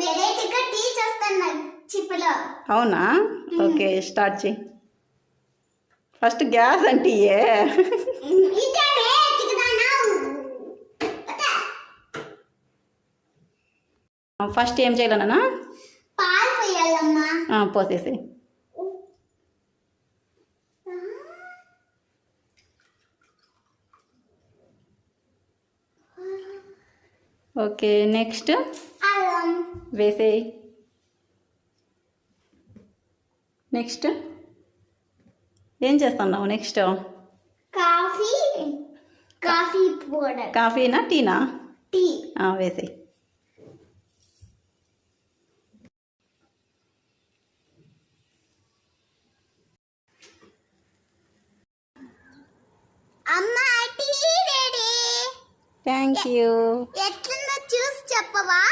వెరైటీగా టీ చేస్తాను చిప్పులో. అవునా? ఓకే, స్టార్ట్ చేయి. ఫస్ట్ గ్యాస్ అంటే ఫస్ట్ ఏం చేయాలన్నా? పాలు పోయాలమ్మా. పోసేసి. ఓకే, నెక్స్ట్ అల్లం వేసేయి. నెక్స్ట్ ఏం చేస్తున్నావు? Next coffee powder. కాఫీనా టీనా? టీ. వేసేయి. అమ్మా టీ రెడీ. Thank you. ఎట్లుందో చూసి చెప్పవా?